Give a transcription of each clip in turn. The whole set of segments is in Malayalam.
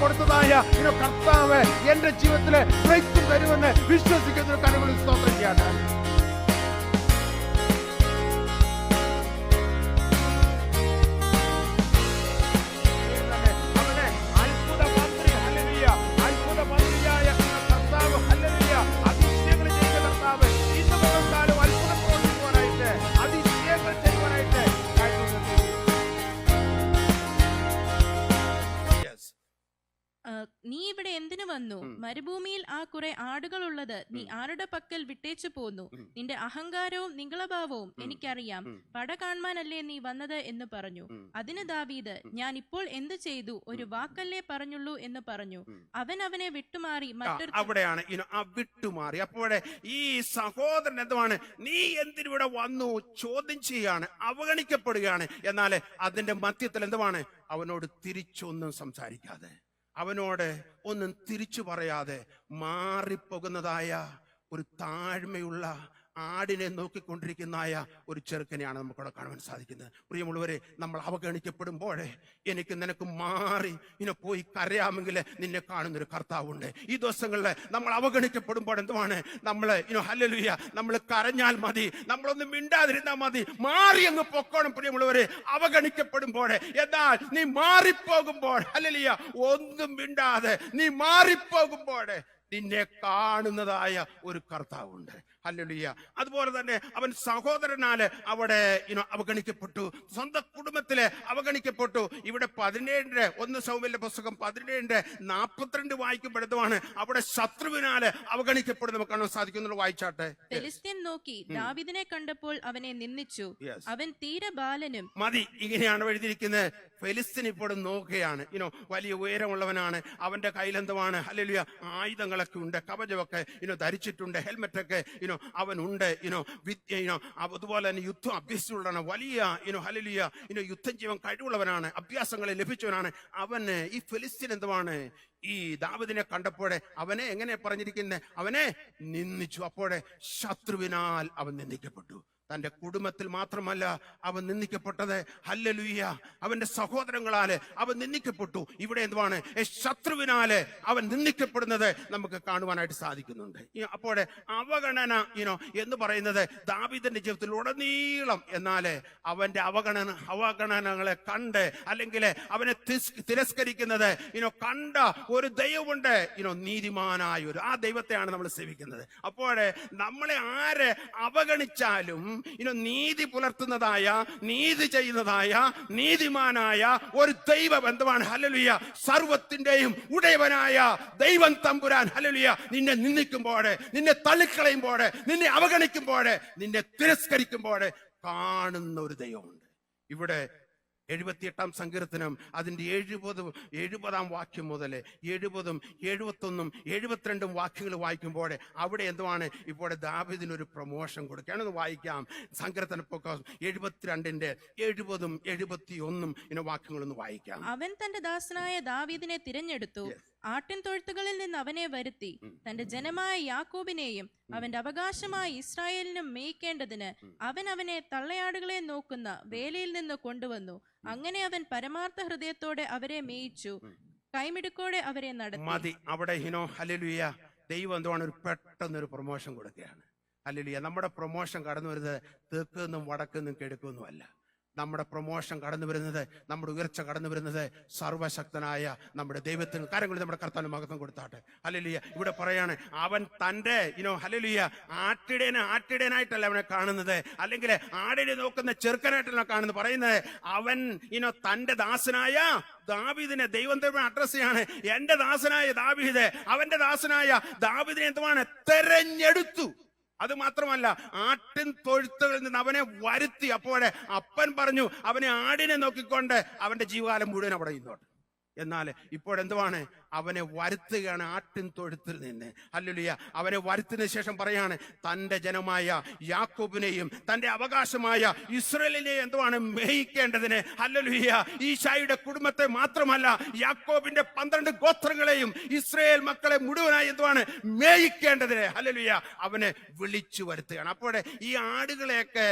കൊടുത്തതായ കർത്താവ് എന്റെ ജീവിതത്തിലെ ബ്രേക്ക്ത്രൂ തരുമെന്ന് വിശ്വസിക്കുന്ന കരങ്ങളിൽ സ്തോത്രം ചെയ്യട്ടെ. നീ ഇവിടെ എന്തിനു വന്നു? മരുഭൂമിയിൽ ആ കുറെ ആടുകളുള്ളത് നീ ആരുടെ പക്കൽ വിട്ടേച്ചു പോന്നു? നിന്റെ അഹങ്കാരവും നിങ്ങളഭാവവും എനിക്കറിയാം. പട കാണാനല്ലേ നീ വന്നത് എന്ന് പറഞ്ഞു. അതിന് ദാവീദ്, ഞാൻ ഇപ്പോൾ എന്ത് ചെയ്തു? ഒരു വാക്കല്ലേ പറഞ്ഞുള്ളൂ എന്ന് പറഞ്ഞു. അവൻ അവനെ വിട്ടുമാറി മറ്റൊരു. അവിടെയാണ് വിട്ടുമാറി. അപ്പോഴേ ഈ സഹോദരൻ എന്താണ്, നീ എന്തിനിവിടെ വന്നു ചോദ്യം ചെയ്യാണ്, അവഗണിക്കപ്പെടുകയാണ്. എന്നാൽ അതിന്റെ മധ്യത്തിൽ എന്താണ്, അവനോട് തിരിച്ചൊന്നും സംസാരിക്കാതെ, അവനോട് ഒന്നും തിരിച്ചു പറയാതെ മാറിപ്പോകുന്നതായ ഒരു താഴ്മയുള്ള ആടിനെ നോക്കിക്കൊണ്ടിരിക്കുന്നതായ ഒരു ചെറുക്കനെയാണ് നമുക്കവിടെ കാണുവാൻ സാധിക്കുന്നത്. പ്രിയമുള്ളവരെ, നമ്മൾ അവഗണിക്കപ്പെടുമ്പോഴേ എനിക്ക് നിനക്ക് മാറി പോയി കരയാമെങ്കിൽ നിന്നെ കാണുന്നൊരു കർത്താവുണ്ട്. ഈ ദിവസങ്ങളിൽ നമ്മൾ അവഗണിക്കപ്പെടുമ്പോൾ എന്തുവാണ്, നമ്മൾ ഹല്ലേലൂയ, നമ്മൾ കരഞ്ഞാൽ മതി, നമ്മളൊന്നും മിണ്ടാതിരുന്നാൽ മതി, മാറി അങ്ങ് പൊക്കോണം. പ്രിയമുള്ളവരെ, അവഗണിക്കപ്പെടുമ്പോഴേ, എന്നാൽ നീ മാറിപ്പോകുമ്പോൾ, ഹല്ലേലൂയ, ഒന്നും മിണ്ടാതെ നീ മാറിപ്പോകുമ്പോഴേ നിന്നെ കാണുന്നതായ ഒരു കർത്താവുണ്ട്. ഹല്ലേലൂയ. അതുപോലെ തന്നെ അവൻ സഹോദരനാല് അവിടെ അവഗണിക്കപ്പെട്ടു, സ്വന്തം കുടുംബത്തില് അവഗണിക്കപ്പെട്ടു. ഇവിടെ 17 1 ശമൂവേലിന്റെ പുസ്തകം 17:42 വായിക്കപ്പെടുന്നതാണ്. അവിടെ ശത്രുവിനാല് അവഗണിക്കപ്പെടുന്ന നമുക്ക് കാണാൻ സാധിക്കുന്നു. വായിച്ചാട്ടെ. ഫെലിസ്ത്യൻ നോക്കി ദാവീദിനെ കണ്ടപ്പോൾ അവനെ നിന്ദിച്ചു, അവൻ തീരെ ബാലനും. മതി, ഇങ്ങനെയാണ് എഴുതിയിരിക്കുന്നത്. ഫെലിസ്ത്യൻ ഇപ്പോഴും നോക്കുകയാണ്, വലിയ ഉയരമുള്ളവനാണ്, അവന്റെ കയ്യിലെന്തുവാണ്, ഹല്ലേലൂയ, ആയുധങ്ങളൊക്കെ ഉണ്ട്, കവചമൊക്കെ ധരിച്ചിട്ടുണ്ട്, ഹെൽമെറ്റൊക്കെ അവനുണ്ട്, അതുപോലെ തന്നെ യുദ്ധം അഭ്യസിച്ചുള്ളതാണ്, വലിയ ഹല്ലേലൂയ യുദ്ധം ചെയ്യാൻ കഴിവുള്ളവനാണ്, അഭ്യാസങ്ങളെ ലഭിച്ചവനാണ്. അവന് ഈ ഫെലിസ്ത്യൻ എന്തുവാണ്, ഈ ദാവീദിനെ കണ്ടപ്പോഴേ അവനെ എങ്ങനെ പറഞ്ഞിരിക്കുന്നത്, അവനെ നിന്ദിച്ചു. അപ്പോഴേ ശത്രുവിനാൽ അവൻ നിന്ദിക്കപ്പെട്ടു. തന്റെ കുടുംബത്തിൽ മാത്രമല്ല അവൻ നിന്ദിക്കപ്പെട്ടത്, ഹല്ലേലൂയ, അവന്റെ സഹോദരങ്ങളാല് അവൻ നിന്ദിക്കപ്പെട്ടു. ഇവിടെ എന്തുവാണ്, ശത്രുവിനാല് അവൻ നിന്ദിക്കപ്പെടുന്നത് നമുക്ക് കാണുവാനായിട്ട് സാധിക്കുന്നുണ്ട്. അപ്പോഴേ അവഗണന എന്ന് പറയുന്നത് ദാവീദിന്റെ ജീവിതത്തിൽ ഉടനീളം, എന്നാല് അവന്റെ അവഗണനകളെ കണ്ട്, അല്ലെങ്കിൽ അവനെ തിരസ്കരിക്കുന്നത് കണ്ട ഒരു ദൈവമുണ്ട്, നീതിമാനായ ആ ദൈവത്തെയാണ് നമ്മൾ സേവിക്കുന്നത്. അപ്പോഴേ നമ്മളെ ആര് അവഗണിച്ചാലും നീതി പുലർത്തുന്നതായ, നീതി ചെയ്യുന്നതായ, നീതിമാനായ ഒരു ദൈവ ബന്ധമാണ്. ഹല്ലേലൂയ, സർവത്തിന്റെയും ഉടയവനായ ദൈവം തമ്പുരാൻ, ഹല്ലേലൂയ, നിന്നെ നിന്ദിക്കുമ്പോഴേ, നിന്നെ തള്ളിക്കളയുമ്പോഴേ, നിന്നെ അവഗണിക്കുമ്പോഴേ, നിന്നെ തിരസ്കരിക്കുമ്പോഴേ കാണുന്ന ഒരു ദൈവമുണ്ട്. ഇവിടെ 78-ാം സങ്കീർത്തനം അതിന്റെ 70-ാം വാക്യം മുതൽ 70, 71, 72 വാക്യങ്ങൾ വായിക്കുമ്പോൾ അവിടെ എന്തുവാണ്, ഇപ്പോൾ ദാവീദിനൊരു പ്രൊമോഷൻ കൊടുക്കുകയാണ്. വായിക്കാം. സങ്കീർത്തന 72-ന്റെ 70, 71 വാക്യങ്ങളൊന്ന് വായിക്കാം. അവൻ തന്റെ ദാസനായ ദാവീദിനെ തിരഞ്ഞെടുത്തു, ആട്ടിൻ തൊഴുത്തുകളിൽ നിന്ന് അവനെ വരുത്തി, തന്റെ ജനമായ യാക്കോബിനെയും അവന്റെ അവകാശമായ ഇസ്രായേലിനും മേയ്ക്കേണ്ടതിന് അവൻ അവനെ തള്ളയാടുകളെ നോക്കുന്ന വേലയിൽ നിന്ന് കൊണ്ടുവന്നു. അങ്ങനെ അവൻ പരമാർത്ഥ ഹൃദയത്തോടെ അവരെ മേയിച്ചു, കൈമിടുക്കോടെ അവരെ നടത്തി. മതി, അവിടെ ഹല്ലേലൂയ, ദൈവം എന്തുവാണ്, പെട്ടെന്നൊരു പ്രൊമോഷൻ കൊടുക്കുകയാണ്. ഹല്ലേലൂയ. നമ്മുടെ പ്രൊമോഷൻ കടന്നു വരുന്നത് തെക്കുന്നും വടക്കുന്നും കിഴക്കൊന്നും അല്ല. നമ്മുടെ പ്രൊമോഷൻ കടന്നു വരുന്നത്, നമ്മുടെ ഉയർച്ച കടന്നു വരുന്നത് സർവശക്തനായ നമ്മുടെ ദൈവത്തിന്. കാര്യങ്ങൾ നമ്മുടെ കർത്താവിന് മഹത്വം കൊടുത്താട്ടെ. ഹല്ലേലൂയ. ഇവിടെ പറയാണ്, അവൻ തന്റെ ഹല്ലേലൂയ ആട്ടിടേനായിട്ടല്ല അവനെ കാണുന്നത്, അല്ലെങ്കിൽ ആടിനെ നോക്കുന്ന ചെറുക്കനായിട്ടല്ല കാണുന്നത്. പറയുന്നത് അവൻ തന്റെ ദാസനായ ദാവീദിനെ, ദൈവം അഡ്രസ് ചെയ്യാണ്. എന്റെ ദാസനായ ദാവീദ്, അവന്റെ ദാസനായ ദാവീദിനെ എന്തുവാണ്, തെരഞ്ഞെടുത്തു. അത് മാത്രമല്ല, ആട്ടിൻ തൊഴുത്തുകളിൽ നിന്ന് അവനെ വരുത്തി. അപ്പോഴേ അപ്പൻ പറഞ്ഞു, അവനെ ആടിനെ നോക്കിക്കൊണ്ട് അവന്റെ ജീവകാലം മുഴുവൻ അവിടെ ഇരുന്നോട്ടെ. എന്നാൽ ഇപ്പോഴെന്തുവാണ്, അവനെ വരുത്തുകയാണ് ആട്ടിൻ തൊഴുത്തിൽ നിന്ന്. ഹല്ലേലൂയ. അവനെ വരുത്തിനു ശേഷം പറയാണ്, തന്റെ ജനമായ യാക്കോബിനെയും തന്റെ അവകാശമായ ഇസ്രായേലിനെയും എന്തുവാണ്, മേയിക്കേണ്ടതിന്. ഹല്ലേലൂയ. ഈശായുടെ കുടുംബത്തെ മാത്രമല്ല, യാക്കോബിന്റെ 12 ഗോത്രങ്ങളെയും ഇസ്രായേൽ മക്കളെ മുഴുവനായി എന്തുവാണ്, മേയിക്കേണ്ടതിന്. ഹല്ലേലൂയ. അവനെ വിളിച്ചു വരുത്തുകയാണ്. അപ്പോഴേ ഈ ആടുകളെയൊക്കെ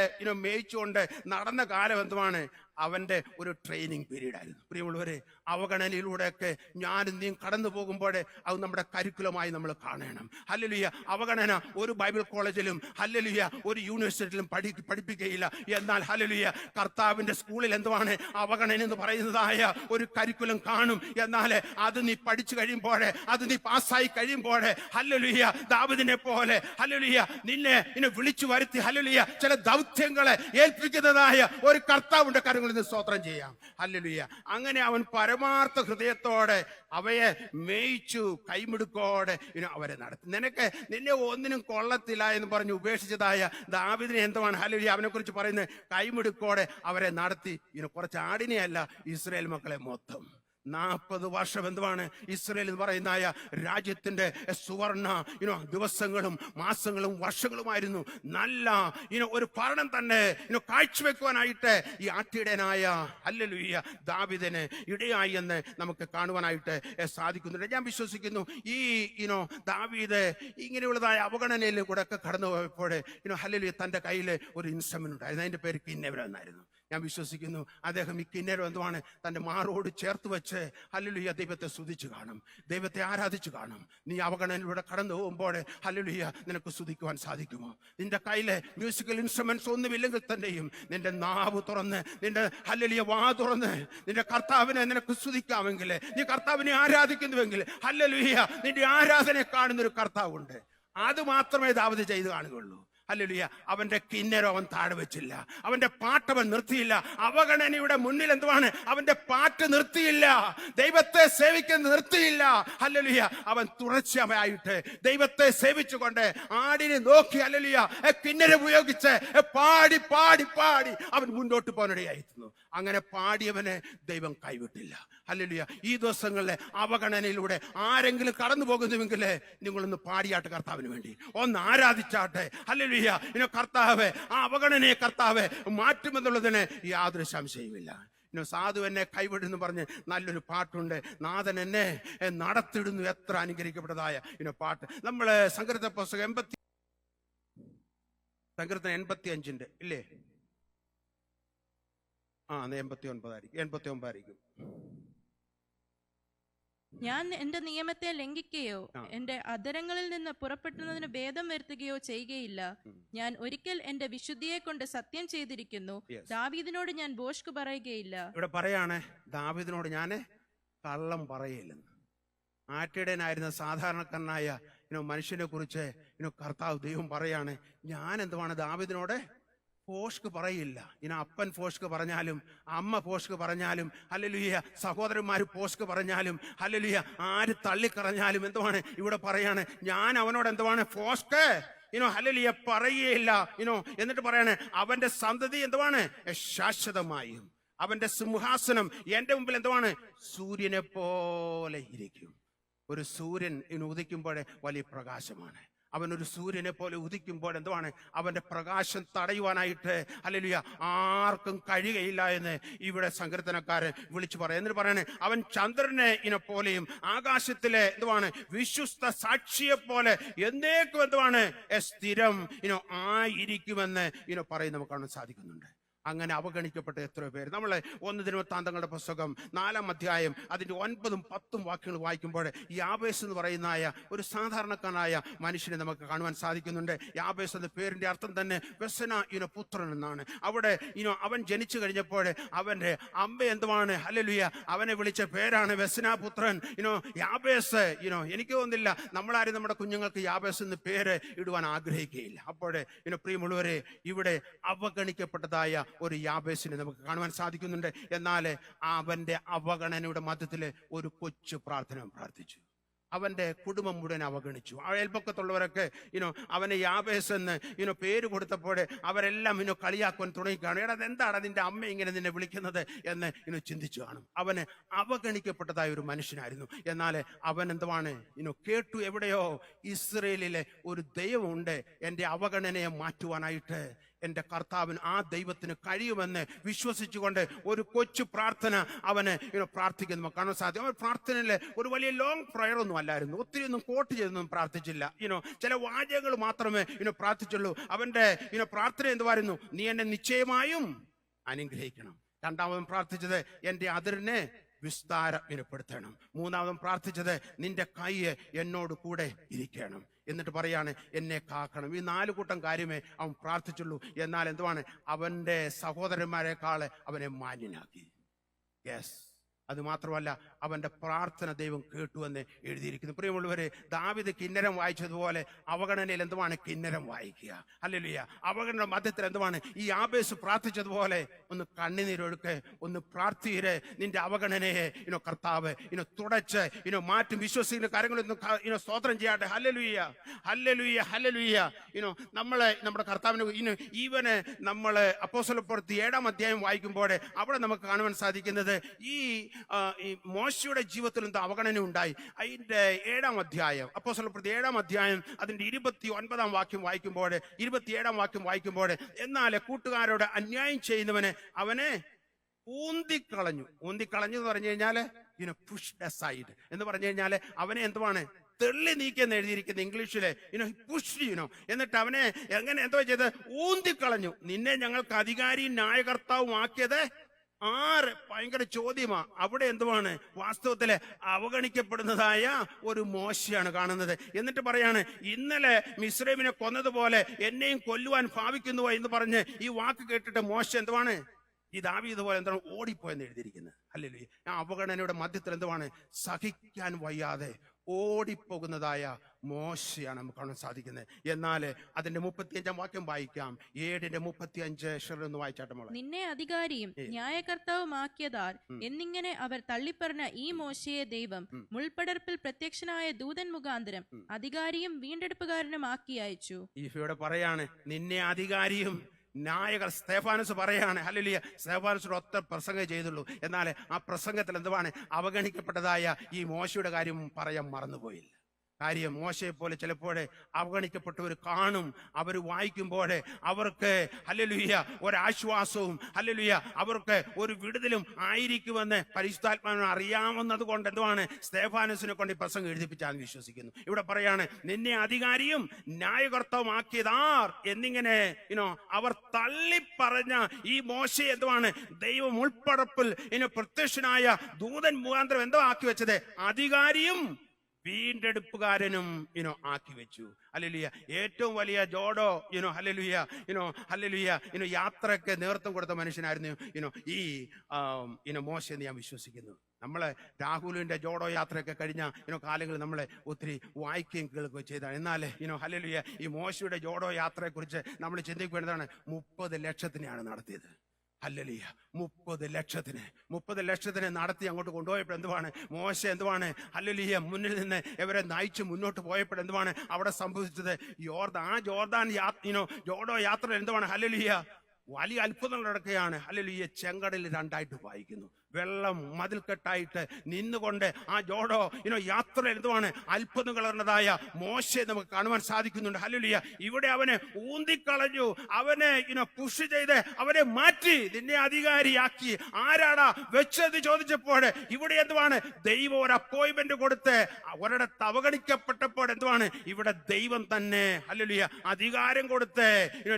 മേയിച്ചുകൊണ്ട് നടന്ന കാലം എന്തുവാണ്, അവന്റെ ഒരു ട്രെയിനിങ് പീരീഡ് ആയിരുന്നു. പ്രിയമുള്ളവരെ, അവഗണനയിലൂടെയൊക്കെ ഞാനും നീ കടന്നു പോകുമ്പോഴേ അത് നമ്മുടെ കരിക്കുലമായി നമ്മൾ കാണണം. ഹല്ലേലൂയ. അവഗണന ഒരു ബൈബിൾ കോളേജിലും ഹല്ലേലൂയ ഒരു യൂണിവേഴ്സിറ്റിയിലും പഠിപ്പിക്കുകയില്ല. എന്നാൽ ഹല്ലേലൂയ കർത്താവിന്റെ സ്കൂളിൽ എന്തുവാണ് അവഗണന എന്ന് പറയുന്നതായ ഒരു കരിക്കുലം കാണും. എന്നാൽ അത് നീ പഠിച്ചു കഴിയുമ്പോഴേ, അത് നീ പാസ്സായി കഴിയുമ്പോഴേ ഹല്ലേലൂയ ദാവീദിനെ പോലെ ഹല്ലേലൂയ നിന്നെ വിളിച്ചു വരുത്തി ഹല്ലേലൂയ ചില ദൗത്യങ്ങളെ ഏൽപ്പിക്കുന്നതായ ഒരു കർത്താവിന്റെ കരങ്ങളിൽ നിന്ന് സ്തോത്രം ചെയ്യാം. ഹല്ലേലൂയ. അങ്ങനെ അവൻ പരമാർത്ഥ ഹൃദയത്തോടെ അവയെ മേയിച്ചു, കൈമിടുക്കോടെ അവരെ നടത്തി. നിന്നെ ഒന്നിനും കൊള്ളത്തില്ല എന്ന് പറഞ്ഞ് ഉപേക്ഷിച്ചതായ ദാവീദിനെ എന്തുവാണ് ഹല്ലേലൂയ അവനെ കുറിച്ച് പറയുന്നത്? കൈമിടുക്കോടെ അവരെ നടത്തി. കുറച്ച് ആടിനെയല്ല, ഇസ്രായേൽ മക്കളെ മൊത്തം 40 വർഷം എന്തുവാണ് ഇസ്രായേൽ എന്ന് പറയുന്ന രാജ്യത്തിന്റെ സുവർണ ദിവസങ്ങളും മാസങ്ങളും വർഷങ്ങളുമായിരുന്നു. നല്ല ഒരു ഭരണം തന്നെ കാഴ്ചവെക്കുവാനായിട്ട് ഈ ആട്ടിടയനായ ഹല്ലേലൂയ ദാവീദിന് ഇടയായി എന്ന് നമുക്ക് കാണുവാനായിട്ട് സാധിക്കുന്നുണ്ട്. ഞാൻ വിശ്വസിക്കുന്നു ഈ ദാവീദ് ഇങ്ങനെയുള്ളതായ അവഗണനയിൽ കൂടെ ഒക്കെ കടന്നു പോയപ്പോൾ ഹല്ലേലൂയ തന്റെ കയ്യിൽ ഒരു ഇൻസ്ട്രുമെന്റ് ഉണ്ടായിരുന്നു. അതിന്റെ പേര് കിന്നരം എന്നായിരുന്നു. ഞാൻ വിശ്വസിക്കുന്നു അദ്ദേഹം ഈ കിന്നരം എന്തുവാണ് തന്റെ മാറോട് ചേർത്ത് വെച്ച് ഹല്ലേലൂയ ദൈവത്തെ സ്തുതിച്ചു കാണും, ദൈവത്തെ ആരാധിച്ചു കാണും. നീ അവഗണനയിലൂടെ കടന്നു പോകുമ്പോൾ ഹല്ലേലൂയ നിനക്ക് സ്തുതിക്കുവാൻ സാധിക്കുമോ? നിന്റെ കയ്യിലെ മ്യൂസിക്കൽ ഇൻസ്ട്രുമെന്റ്സ് ഒന്നുമില്ലെങ്കിൽ തന്നെയും നിന്റെ നാവ് തുറന്ന്, നിന്റെ ഹല്ലേലൂയ വാ തുറന്ന് നിന്റെ കർത്താവിനെ നിനക്ക് സ്തുതിക്കാമെങ്കിൽ, നീ കർത്താവിനെ ആരാധിക്കുന്നുവെങ്കിൽ ഹല്ലേലൂയ നിന്റെ ആരാധന കാണുന്നൊരു കർത്താവുണ്ട്. അത് മാത്രമേ ദാവീദ് ചെയ്ത് കാണുകയുള്ളൂ. ഹല്ലേലൂയ. അവന്റെ കിന്നരം അവൻ താഴെ വെച്ചില്ല, അവന്റെ പാട്ടവൻ നിർത്തിയില്ല. അവഗണനയുടെ മുന്നിൽ എന്തുവാണ് അവന്റെ പാട്ട് നിർത്തിയില്ല, ദൈവത്തെ സേവിക്കുന്ന നിർത്തിയില്ല. ഹല്ലേലൂയ. അവൻ തുടർച്ചയായിട്ട് ദൈവത്തെ സേവിച്ചുകൊണ്ട് ആടിനെ നോക്കി ഹല്ലേലൂയ കിന്നരം ഉപയോഗിച്ച് പാടി പാടി പാടി അവൻ മുന്നോട്ട് പോകാനിടയായിരുന്നു. അങ്ങനെ പാടിയവനെ ദൈവം കൈവിട്ടില്ല. ഹല്ലേലൂയ. ഈ ദിവസങ്ങളിലെ അവഗണനയിലൂടെ ആരെങ്കിലും കടന്നു പോകുന്നുവെങ്കിൽ നിങ്ങളൊന്ന് പാടിയാട്ടെ, കർത്താവിന് വേണ്ടി ഒന്ന് ആരാധിച്ചാട്ടെ. ഹല്ലേലൂയ. കർത്താവെ ആ അവഗണനയെ കർത്താവെ മാറ്റുമെന്നുള്ളതിന് യാതൊരു സംശയവുമില്ല. സാധു എന്നെ കൈവിടുന്നു പറഞ്ഞ് നല്ലൊരു പാട്ടുണ്ട്, നാഥൻ എന്നെ നടത്തിടുന്നു. എത്ര അനുഗ്രഹിക്കപ്പെട്ടതായ പാട്ട്. നമ്മള് സങ്കീർത്തന പുസ്തകം 85 ഇല്ലേ? 89 ആയിരിക്കും. ഞാൻ എന്റെ നിയമത്തെ ലംഘിക്കുകയോ എന്റെ അധരങ്ങളിൽ നിന്ന് പുറപ്പെടുന്നതിന് ഭേദം വരുത്തുകയോ ചെയ്യുകയില്ല. ഞാൻ ഒരിക്കൽ എന്റെ വിശുദ്ധിയെ കൊണ്ട് സത്യം ചെയ്തിരിക്കുന്നു. ദാവീദിനോട് ഞാൻ ഭോഷ്ക് പറയുകയില്ല. ഇവിടെ പറയാണ് ദാവീദിനോട് ഞാൻ കള്ളം പറയില്ലെന്ന്. ആട്ടിടയനായിരുന്ന സാധാരണക്കാരനായ മനുഷ്യനെ കുറിച്ച് കർത്താവ് ദൈവം പറയാണ്, ഞാൻ എന്തുവാണ് ദാവീദിനോട് ഫോഷ്ക്ക് പറയില്ല. അപ്പൻ ഫോഷ്ക്ക് പറഞ്ഞാലും അമ്മ ഫോഷ്ക്ക് പറഞ്ഞാലും ഹല്ലേലൂയ സഹോദരന്മാര് ഫോഷ്ക്ക് പറഞ്ഞാലും ഹല്ലേലൂയ ആര് തള്ളിക്കറഞ്ഞാലും എന്തുവാണ് ഇവിടെ പറയാണ്, ഞാൻ അവനോട് എന്തുവാണ് ഫോഷ്ക്ക് ഹല്ലേലൂയ പറയേയില്ല. എന്നിട്ട് പറയാണ് അവന്റെ സന്തതി എന്തുവാണ് ശാശ്വതമായും, അവന്റെ സിംഹാസനം എന്റെ മുമ്പിൽ എന്തുവാണ് സൂര്യനെ പോലെ ഇരിക്കും. ഒരു സൂര്യൻ ഉദിക്കുമ്പോഴേ വലിയ പ്രകാശമാണ്. അവനൊരു സൂര്യനെ പോലെ ഉദിക്കുമ്പോൾ എന്തുവാണ് അവന്റെ പ്രകാശം തടയുവാനായിട്ട് ഹല്ലേലൂയ ആർക്കും കഴിയുകയില്ല എന്ന് ഇവിടെ സങ്കീർത്തനക്കാരൻ വിളിച്ചു പറയും. എന്നിട്ട് പറയണേ അവൻ ചന്ദ്രനെ പോലെയും ആകാശത്തിലെ എന്തുവാണ് വിശ്വസ്ത സാക്ഷിയെ പോലെ എന്നേക്കും എന്തുവാണ് സ്ഥിരം ആയിരിക്കുമെന്ന് പറയും നമുക്ക് കാണാൻ സാധിക്കുന്നുണ്ട്. അങ്ങനെ അവഗണിക്കപ്പെട്ട എത്രയോ പേര്. നമ്മളെ 1 ദിനവൃത്താന്തങ്ങളുടെ പുസ്തകം 4-ാം അധ്യായം അതിന്റെ 9-ഉം 10-ഉം വാക്യങ്ങൾ വായിക്കുമ്പോൾ യാബേസ് എന്ന് പറയുന്ന ഒരു സാധാരണക്കാരനായ മനുഷ്യനെ നമുക്ക് കാണുവാൻ സാധിക്കുന്നുണ്ട്. യാബേസ് എന്ന പേരിന്റെ അർത്ഥം തന്നെ വ്യസന പുത്രൻ എന്നാണ്. അവിടെ അവൻ ജനിച്ചു കഴിഞ്ഞപ്പോൾ അവന്റെ അമ്മ എന്തുവാണ് ഹല്ലേലൂയ അവനെ വിളിച്ച പേരാണ് വ്യസനപുത്രൻ യാബേസ്. എനിക്ക് തോന്നുന്നില്ല നമ്മളാരും നമ്മുടെ കുഞ്ഞുങ്ങൾക്ക് യാബേസ് എന്ന് പേര് ഇടുവാൻ ആഗ്രഹിക്കുകയില്ല. അപ്പോൾ പ്രിയമുള്ളവരെ ഇവിടെ അവഗണിക്കപ്പെട്ടതായ ഒരു യാബേസിനെ നമുക്ക് കാണുവാൻ സാധിക്കുന്നുണ്ട്. എന്നാൽ അവന്റെ അവഗണനയുടെ മധ്യത്തില് ഒരു കൊച്ചു പ്രാർത്ഥന പ്രാർത്ഥിച്ചു. അവന്റെ കുടുംബം മുഴുവൻ അവഗണിച്ചു. അയൽപക്കത്തുള്ളവരൊക്കെ അവനെ യാബേസ് എന്ന് പേര് കൊടുത്തപ്പോൾ അവരെല്ലാം കളിയാക്കുവാൻ തുടങ്ങിക്കാണും. എടാ എന്താണ് നിന്റെ അമ്മ ഇങ്ങനെ നിന്നെ വിളിക്കുന്നത് എന്ന് ചിന്തിച്ചു കാണും. അവന് അവഗണിക്കപ്പെട്ടതായ ഒരു മനുഷ്യനായിരുന്നു. എന്നാൽ അവൻ എന്തുവാണ് കേട്ടു, എവിടെയോ ഇസ്രയേലിലെ ഒരു ദൈവമുണ്ട് എന്റെ അവഗണനയെ മാറ്റുവാനായിട്ട്. എന്റെ കർത്താവിന് ആ ദൈവത്തിന് കഴിയുമെന്ന് വിശ്വസിച്ചുകൊണ്ട് ഒരു കൊച്ചു പ്രാർത്ഥന അവന് പ്രാർത്ഥിക്കുന്നു കാണാൻ സാധിക്കും. അവൻ പ്രാർത്ഥനയിൽ ഒരു വലിയ ലോങ് പ്രയർ ഒന്നും അല്ലായിരുന്നു, ഒത്തിരി ഒന്നും കോട്ട് ചെയ്തൊന്നും പ്രാർത്ഥിച്ചില്ല. ചില വാചകങ്ങൾ മാത്രമേ പ്രാർത്ഥിച്ചുള്ളൂ. അവന്റെ പ്രാർത്ഥന എന്തുവായിരുന്നു, നീ എന്നെ നിശ്ചയമായും അനുഗ്രഹിക്കണം, രണ്ടാമതും പ്രാർത്ഥിച്ചത് എൻ്റെ അതിരിനെ വിസ്താരപ്പെടുത്തണം. മൂന്നാമതും പ്രാർത്ഥിച്ചത് നിന്റെ കൈ എന്നോട് കൂടെ ഇരിക്കണം. എന്നിട്ട് പറയാണ് എന്നെ കാക്കണം. ഈ 4 കൂട്ടം കാര്യമേ അവൻ പ്രാർത്ഥിച്ചുള്ളൂ. എന്നാൽ എന്തുവാണ്, അവന്റെ സഹോദരന്മാരെക്കാൾ അവനെ മാന്യനാക്കി. യെസ്, അത് മാത്രമല്ല അവന്റെ പ്രാർത്ഥന ദൈവം കേട്ടുവെന്ന് എഴുതിയിരിക്കുന്നു. പ്രിയമുള്ളവരെ, ദാവീദ് കിന്നരം വായിച്ചതുപോലെ അവഗണനയിൽ എന്തുവാണ് കിന്നരം വായിക്കുക. ഹല്ലേലൂയ. അവഗണന മധ്യത്തിൽ എന്തുവാണ് ഈ യാബേസ് പ്രാർത്ഥിച്ചതുപോലെ ഒന്ന് കണ്ണുനീരൊഴുക്ക്, ഒന്ന് പ്രാർത്ഥിയിരെ നിന്റെ അവഗണനയെ കർത്താവ് തുടച്ച് മാറ്റും. വിശ്വസിക്കുന്ന കാര്യങ്ങളൊന്നും സ്തോത്രം ചെയ്യട്ടെ. Hallelujah, hallelujah, hallelujah. നമ്മളെ നമ്മുടെ കർത്താവിന് ഈവന് നമ്മള് അപ്പോസ്തലപ്രവൃത്തി 7-ാം അധ്യായം വായിക്കുമ്പോൾ അവിടെ നമുക്ക് കാണുവാൻ സാധിക്കുന്നത് ഈ മോശയുടെ ജീവിതത്തിൽ എന്തോ അവഗണന ഉണ്ടായി. അതിന്റെ 7-ാം അധ്യായം, അപ്പോസ്തലപ്രവൃത്തി 7-ാം അധ്യായം അതിന്റെ 29-ാം വാക്യം വായിക്കുമ്പോൾ, 27-ാം വാക്യം വായിക്കുമ്പോൾ, എന്നാൽ കൂട്ടുകാരോട് അന്യായം ചെയ്യുന്നവനെ അവനെ ഊന്തിക്കളഞ്ഞു. ഊന്തിക്കളഞ്ഞു എന്ന് പറഞ്ഞു കഴിഞ്ഞാല് പുഷ്ഡ് അസൈഡ് എന്ന് പറഞ്ഞു കഴിഞ്ഞാല് അവനെ എന്തുവാണ് തെള്ളി നീക്കിയെന്ന് എഴുതിയിരിക്കുന്നത് ഇംഗ്ലീഷില്. പുഷ് എന്നിട്ട് അവനെ എങ്ങനെ എന്തോ ചെയ്ത് ഊന്തിക്കളഞ്ഞു. നിന്നെ ഞങ്ങൾക്ക് അധികാരിയും ന്യായകർത്താവും ആക്കിയത് ആര്? ഭയങ്കര ചോദ്യമാ. അവിടെ എന്തുവാണ് വാസ്തവത്തില് അവഗണിക്കപ്പെടുന്നതായ ഒരു മോശയാണ് കാണുന്നത്. എന്നിട്ട് പറയാണ് ഇന്നലെ മിസ്രൈമിനെ കൊന്നതുപോലെ എന്നെയും കൊല്ലുവാൻ ഭാവിക്കുന്നുവോ എന്ന് പറഞ്ഞ് ഈ വാക്ക് കേട്ടിട്ട് മോശ എന്തുവാണ് ഈ ദാവീദ് പോലെ എന്താണ് ഓടിപ്പോയെന്ന് എഴുതിയിരിക്കുന്നത്. ഹല്ലേലൂയ. ആ അവഗണനയുടെ മധ്യത്തിൽ എന്തുവാണ് സഹിക്കാൻ വയ്യാതെ ഓടിപ്പോകുന്നതായ മോശയാണ് നമുക്ക് കാണാൻ സാധിക്കുന്നത്. എന്നാൽ അതിന്റെ 35-ാം വാക്യം വായിക്കാം. 7:35 ഒന്ന് വായിച്ചാട്ടെ മോളെ. നിന്നെ അധികാരിയും ന്യായകർത്താവുമാക്കിയതാർ എന്നിങ്ങനെ അവർ തള്ളിപ്പറഞ്ഞ ഈ മോശയെ ദൈവം മുൾപടർപ്പിൽ പ്രത്യക്ഷനായ ദൂതൻ മുഖാന്തരം അധികാരിയും വീണ്ടെടുപ്പുകാരനും ആക്കി അയച്ചു. ഇവിടെ പറയാണ് നിന്നെ അധികാരിയും നായകർ. സ്തേഫാനോസ് പറയാണ് ഹല്ലേലൂയ. സ്തേഫാനോസിന്റെ ഒറ്റ പ്രസംഗം ചെയ്തുള്ളൂ. എന്നാൽ ആ പ്രസംഗത്തിൽ എന്തുവാണ് അവഗണിക്കപ്പെട്ടതായ ഈ മോശയുടെ കാര്യം പറയാൻ മറന്നുപോയില്ല. കാര്യം മോശയെ പോലെ ചിലപ്പോൾ അവഗണിക്കപ്പെട്ടവർ കാണും. അവർ വായിക്കുമ്പോൾ അവർക്ക് ഹല്ലേലൂയ ഒരാശ്വാസവും ഹല്ലേലൂയ അവർക്ക് ഒരു വിടുതലും ആയിരിക്കുമെന്ന് പരിശുദ്ധാത്മാവിനെ അറിയാവുന്നത് കൊണ്ട് എന്തുവാണ് സ്തേഫാനോസിനെ കൊണ്ട് ഈ പ്രസംഗം എഴുതിപ്പിച്ചാന്ന് വിശ്വസിക്കുന്നു. ഇവിടെ പറയാണ് നിന്നെ അധികാരിയും ന്യായകർത്താവുമാക്കിയതാർ എന്നിങ്ങനെ അവർ തള്ളിപ്പറഞ്ഞ ഈ മോശയെ എന്തുവാണ് ദൈവം ഉൾപ്പടപ്പിൽ പ്രത്യക്ഷനായ ദൂതൻ മുഖാന്തരം എന്തോ ആക്കി വെച്ചത് അധികാരിയും വീണ്ടെടുപ്പുകാരനും ആക്കി വെച്ചു. ഹല്ലേലൂയ. ഏറ്റവും വലിയ ജോഡോ ഹല്ലേലൂയ ഹല്ലേലൂയ യാത്രയ്ക്ക് നേതൃത്വം കൊടുത്ത മനുഷ്യനായിരുന്നു ഈ മോശ എന്ന് ഞാൻ വിശ്വസിക്കുന്നു. നമ്മളെ രാഹുലിന്റെ ജോഡോ യാത്രയൊക്കെ കഴിഞ്ഞ കാലങ്ങളിൽ നമ്മളെ ഒത്തിരി വായിക്കുകയും കേൾക്കുകയും ചെയ്താണ്. എന്നാൽ ഹല്ലേലൂയ ഈ മോശയുടെ ജോഡോ യാത്രയെ കുറിച്ച് നമ്മൾ ചിന്തിക്കേണ്ടതാണ്. 30 ലക്ഷത്തിനെയാണ് നടത്തിയത്. ഹല്ലേലൂയ. 30 ലക്ഷത്തിന് നടത്തി അങ്ങോട്ട് കൊണ്ടുപോയപ്പോൾ എന്തുവാണ് മോശ എന്തുവാണ് ഹല്ലേലൂയ മുന്നിൽ നിന്ന് ഇവരെ നയിച്ച് മുന്നോട്ട് പോയപ്പോൾ എന്തുവാണ് അവിടെ സംഭവിച്ചത്? ജോർദാൻ ജോഡോ യാത്ര എന്തുവാണ് ഹല്ലേലൂയ വലിയ അത്ഭുതങ്ങൾ നടക്കുകയാണ്. ഹല്ലേലൂയ. ചെങ്കടൽ 2ആയിട്ട് വായിക്കുന്നു. വെള്ളം മതിൽക്കെട്ടായിട്ട് നിന്നുകൊണ്ട് ആ ജോഡോ യാത്ര എന്തുവാണ് അത്ഭുതങ്ങളായ മോശയെ നമുക്ക് കാണുവാൻ സാധിക്കുന്നുണ്ട്. ഹല്ലേലൂയ. ഇവിടെ അവനെ ഊന്തിക്കളഞ്ഞു, അവനെ പുഷ് ചെയ്ത് അവനെ മാറ്റി നിന്നെ അധികാരിയാക്കി. ആരാടാ വെച്ചത് ചോദിച്ചപ്പോൾ ഇവിടെ എന്തുവാണ് ദൈവം ഒരു അപ്പോയിന്റ്മെന്റ് കൊടുത്ത് ഒരിടത്ത് അവഗണിക്കപ്പെട്ടപ്പോൾ എന്തുവാണ് ഇവിടെ ദൈവം തന്നെ ഹല്ലേലൂയ അധികാരം കൊടുത്ത്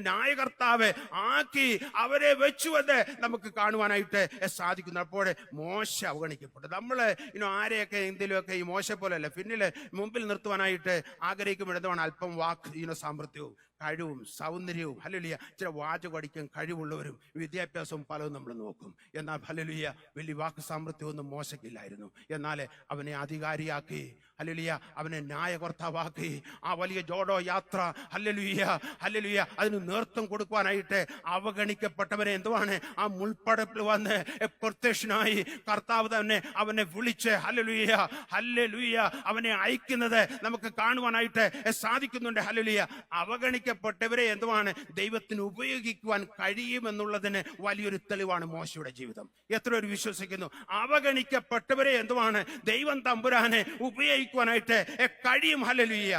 ന്യായകർത്താവ് ആക്കി അവരെ വെച്ചു എന്ന് നമുക്ക് കാണുവാനായിട്ട് സാധിക്കുന്നു. അപ്പോൾ മോശ അവഗണിക്കപ്പെട്ടു. നമ്മള് ആരെയൊക്കെ എന്തെങ്കിലുമൊക്കെ ഈ മോശ പോലെയല്ല പിന്നില് മുമ്പിൽ നിർത്തുവാനായിട്ട് ആഗ്രഹിക്കുമ്പോഴെന്താണ് അല്പം വാക്ക് സാമർത്ഥ്യവും കഴിവും സൗന്ദര്യവും ഹല്ലേലൂയ ചില വാചകം അടിക്കാൻ കഴിവുള്ളവരും വിദ്യാഭ്യാസവും പലതും നമ്മൾ നോക്കും. എന്നാൽ ഹല്ലേലൂയ വലിയ വാക്ക് സാമർത്ഥ്യമൊന്നും മോശക്കില്ലായിരുന്നു. എന്നാൽ അവനെ അധികാരിയാക്കി ഹല്ലേലൂയ അവനെ ന്യായകർത്താവാക്കി. ആ വലിയ ജോഡോ യാത്ര ഹല്ലേലൂയ ഹല്ലേലൂയ അതിന് നേതൃത്വം കൊടുക്കുവാനായിട്ട് അവഗണിക്കപ്പെട്ടവരെ എന്തുവാണ് ആ മുൾപ്പടപ്പിൽ വന്ന് പ്രത്യക്ഷനായി കർത്താവ് തന്നെ അവനെ വിളിച്ച് ഹല്ലേലൂയ ഹല്ലേലൂയ അവനെ അയക്കുന്നത് നമുക്ക് കാണുവാനായിട്ട് സാധിക്കുന്നുണ്ട്. ഹല്ലേലൂയ. അവഗണിക്കപ്പെട്ടവരെ എന്തുവാണ് ദൈവത്തിന് ഉപയോഗിക്കുവാൻ കഴിയുമെന്നുള്ളതിന് വലിയൊരു തെളിവാണ് മോശയുടെ ജീവിതം. എത്ര പേർ വിശ്വസിക്കുന്നു? അവഗണിക്കപ്പെട്ടവരെ എന്തുവാണ് ദൈവം തമ്പുരാനെ ഉപയോഗിക്കുവാനായിട്ട് കഴിയും. ഹല്ലേലൂയ.